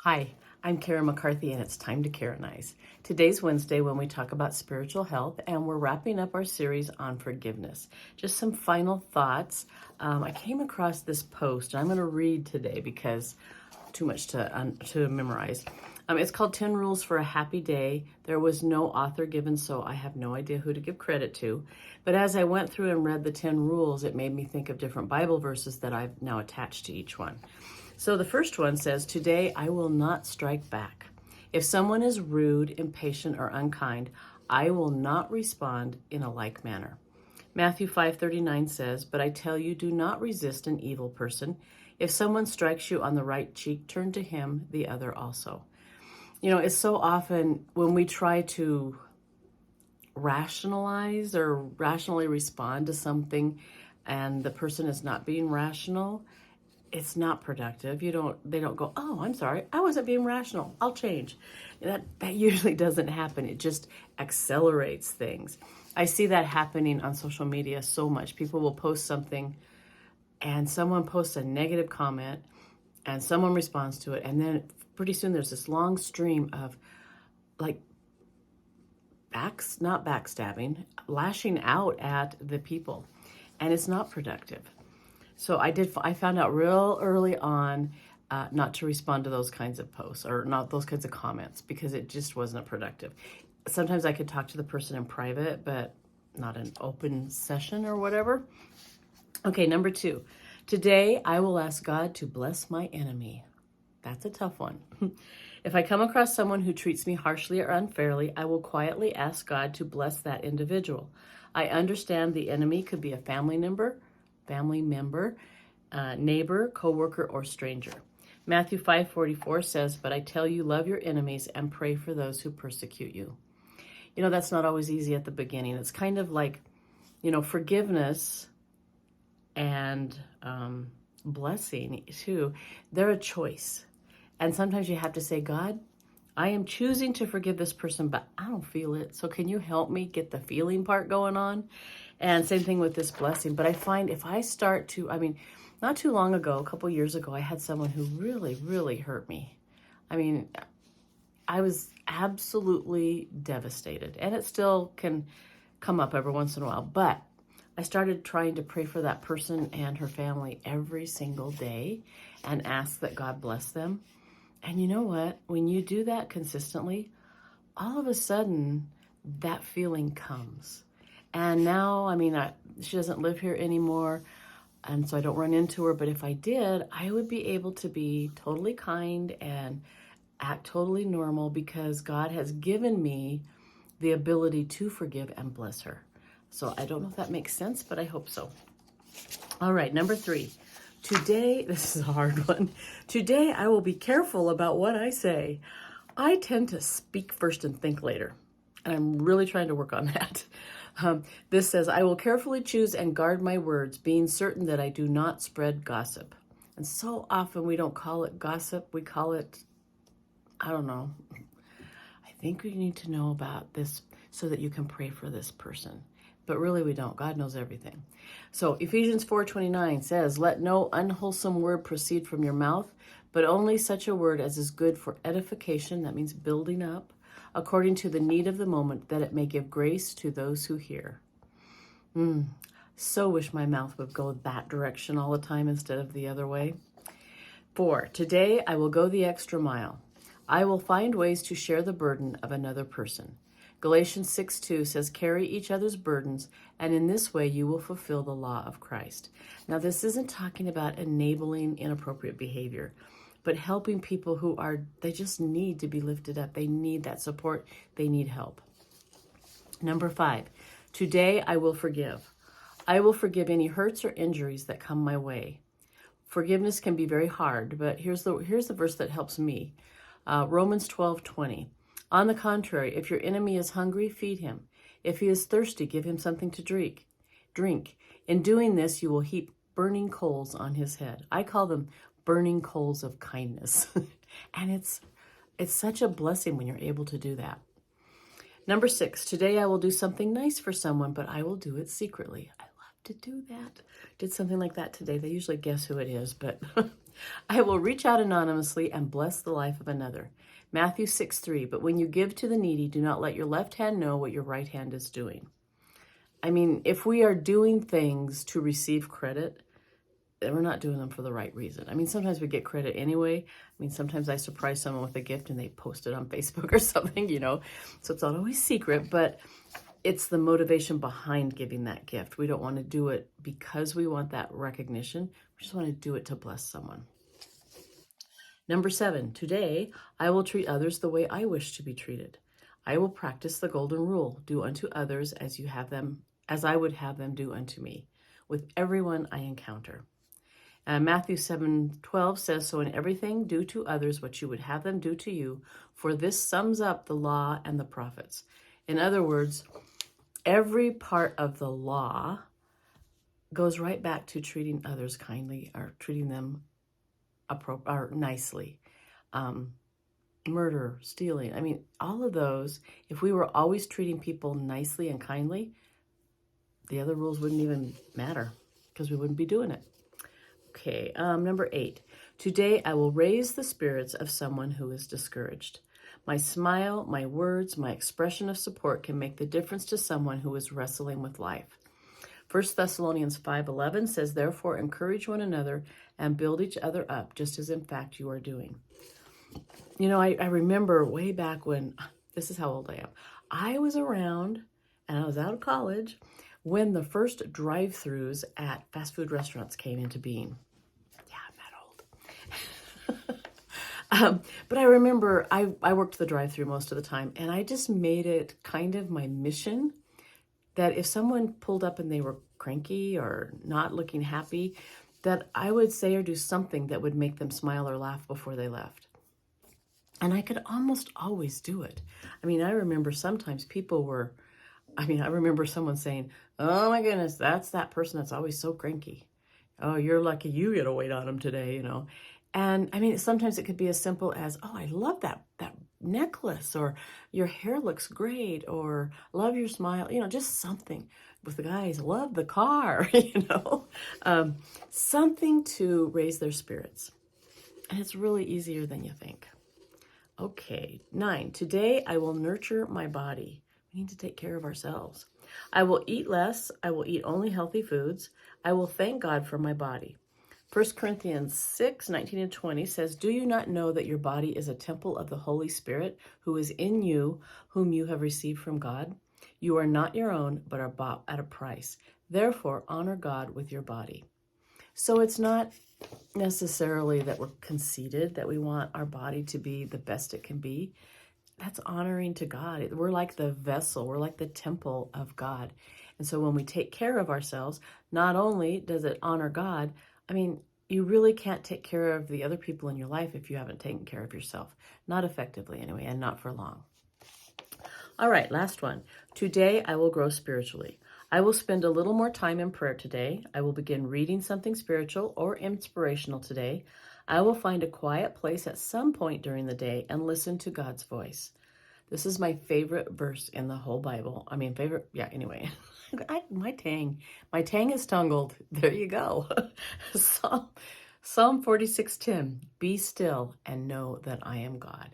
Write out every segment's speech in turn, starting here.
Hi, I'm Karen McCarthy, and it's time to Karen-ize. Today's Wednesday when we talk about spiritual health, and we're wrapping up our series on forgiveness. Just some final thoughts. I came across this post, and I'm going to read today because too much to memorize. It's called 10 Rules for a Happy Day. There was no author given, so I have no idea who to give credit to. But as I went through and read the 10 rules, it made me think of different Bible verses that I've now attached to each one. So the first one says, "Today I will not strike back. If someone is rude, impatient, or unkind, I will not respond in a like manner." Matthew 5:39 says, "But I tell you, do not resist an evil person. If someone strikes you on the right cheek, turn to him the other also." You know, it's so often when we try to rationalize or rationally respond to something and the person is not being rational, it's not productive. They don't go, "Oh, I'm sorry, I wasn't being rational, I'll change." That usually doesn't happen. It just accelerates things. I see that happening on social media so much. People will post something and someone posts a negative comment and someone responds to it, and then pretty soon there's this long stream of like not backstabbing, lashing out at the people, and it's not productive. So I found out real early on not to respond to those kinds of posts or not those kinds of comments because it just wasn't productive. Sometimes I could talk to the person in private, but not an open session or whatever. Okay, number 2. Today I will ask God to bless my enemy. That's a tough one. If I come across someone who treats me harshly or unfairly, I will quietly ask God to bless that individual. I understand the enemy could be a family member, neighbor, coworker, or stranger. Matthew 5:44 says, "But I tell you, love your enemies and pray for those who persecute you." You know, that's not always easy at the beginning. It's kind of like, forgiveness and blessing too. They're a choice. And sometimes you have to say, "God, I am choosing to forgive this person, but I don't feel it. So can you help me get the feeling part going on?" And same thing with this blessing. But I find if I start to, not too long ago, a couple years ago, I had someone who really, really hurt me. I was absolutely devastated. And it still can come up every once in a while. But I started trying to pray for that person and her family every single day and ask that God bless them. And you know what? When you do that consistently, all of a sudden that feeling comes. And now, she doesn't live here anymore, and so I don't run into her. But if I did, I would be able to be totally kind and act totally normal because God has given me the ability to forgive and bless her. So I don't know if that makes sense, but I hope so. All right, number 3. Today, this is a hard one. Today, I will be careful about what I say. I tend to speak first and think later, and I'm really trying to work on that. This says, "I will carefully choose and guard my words, being certain that I do not spread gossip." And so often we don't call it gossip. We call it, I don't know. I think we need to know about this so that you can pray for this person. But really we don't. God knows everything. So Ephesians 4:29 says, "Let no unwholesome word proceed from your mouth, but only such a word as is good for edification," that means building up, "according to the need of the moment, that it may give grace to those who hear." So wish my mouth would go that direction all the time instead of the other way. 4, today I will go the extra mile. I will find ways to share the burden of another person. Galatians 6:2 says, "Carry each other's burdens, and in this way you will fulfill the law of Christ." Now, this isn't talking about enabling inappropriate behavior, but helping people they just need to be lifted up. They need that support. They need help. Number 5, today I will forgive. I will forgive any hurts or injuries that come my way. Forgiveness can be very hard, but here's the verse that helps me. Romans 12:20. "On the contrary, if your enemy is hungry, feed him. If he is thirsty, give him something to drink. In doing this, you will heap burning coals on his head." I call them burning coals of kindness. And it's such a blessing when you're able to do that. Number 6, today I will do something nice for someone, but I will do it secretly. I love to do that. Did something like that today. They usually guess who it is, but I will reach out anonymously and bless the life of another. Matthew 6:3, but when you give to the needy, do not let your left hand know what your right hand is doing. I mean, if we are doing things to receive credit, then we're not doing them for the right reason. I mean, sometimes we get credit anyway. I mean, sometimes I surprise someone with a gift and they post it on Facebook or something, so it's not always secret, but it's the motivation behind giving that gift. We don't want to do it because we want that recognition. We just want to do it to bless someone. Number 7, today I will treat others the way I wish to be treated. I will practice the golden rule, do unto others as I would have them do unto me, with everyone I encounter. Matthew 7:12 says, so in everything do to others what you would have them do to you, for this sums up the law and the prophets. In other words, every part of the law goes right back to treating others kindly or treating them nicely. Murder, stealing, I mean, all of those, if we were always treating people nicely and kindly, the other rules wouldn't even matter because we wouldn't be doing it. Okay, number 8. Today I will raise the spirits of someone who is discouraged. My smile, my words, my expression of support can make the difference to someone who is wrestling with life. 1 Thessalonians 5:11 says, therefore encourage one another and build each other up, just as in fact you are doing. I remember way back when, this is how old I am. I was around and I was out of college when the first drive-thrus at fast food restaurants came into being. Yeah, I'm that old. But I remember I worked the drive-thru most of the time, and I just made it kind of my mission that if someone pulled up and they were cranky or not looking happy, that I would say or do something that would make them smile or laugh before they left. And I could almost always do it. I mean, I remember sometimes I remember someone saying, oh my goodness, that's that person that's always so cranky. Oh, you're lucky you get to wait on them today, And I mean, sometimes it could be as simple as, oh, I love that necklace, or your hair looks great, or love your smile, just something. With the guys, love the car, something to raise their spirits. And it's really easier than you think. Okay, 9, today I will nurture my body. We need to take care of ourselves. I will eat less. I will eat only healthy foods. I will thank God for my body. 1 Corinthians 6:19-20 says, do you not know that your body is a temple of the Holy Spirit who is in you, whom you have received from God? You are not your own, but are bought at a price. Therefore, honor God with your body. So it's not necessarily that we're conceited, that we want our body to be the best it can be. That's honoring to God. We're like the vessel. We're like the temple of God. And so when we take care of ourselves, not only does it honor God, I mean, you really can't take care of the other people in your life if you haven't taken care of yourself. Not effectively anyway, and not for long. All right, last one. Today I will grow spiritually. I will spend a little more time in prayer today. I will begin reading something spiritual or inspirational today. I will find a quiet place at some point during the day and listen to God's voice. This is my favorite verse in the whole Bible. I mean, favorite, yeah, anyway. My tang is tangled. There you go. Psalm 46:10, be still and know that I am God.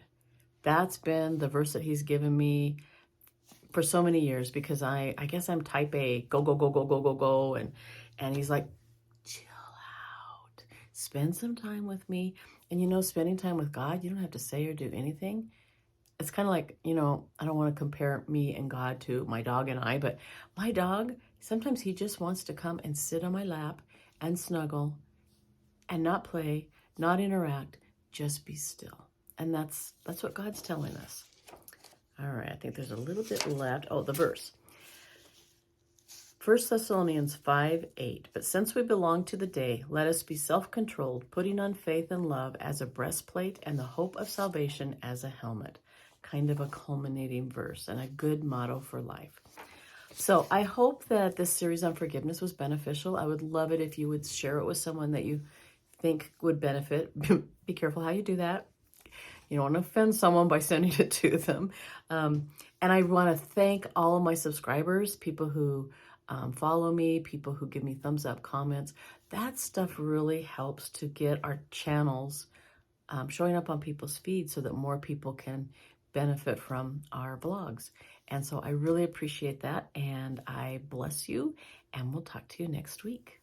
That's been the verse that he's given me for so many years, because I guess I'm type A, go, go, go, go, go, go, go. And he's like, chill out, spend some time with me. And spending time with God, you don't have to say or do anything. It's kind of like, I don't want to compare me and God to my dog and I, but my dog, sometimes he just wants to come and sit on my lap and snuggle and not play, not interact, just be still. And that's what God's telling us. All right, I think there's a little bit left. Oh, the verse. 1 Thessalonians 5:8. But since we belong to the day, let us be self-controlled, putting on faith and love as a breastplate and the hope of salvation as a helmet. Kind of a culminating verse and a good motto for life. So I hope that this series on forgiveness was beneficial. I would love it if you would share it with someone that you think would benefit. Be careful how you do that. You don't want to offend someone by sending it to them. And I want to thank all of my subscribers, people who follow me, people who give me thumbs up, comments. That stuff really helps to get our channels showing up on people's feeds so that more people can benefit from our vlogs. And so I really appreciate that, and I bless you, and we'll talk to you next week.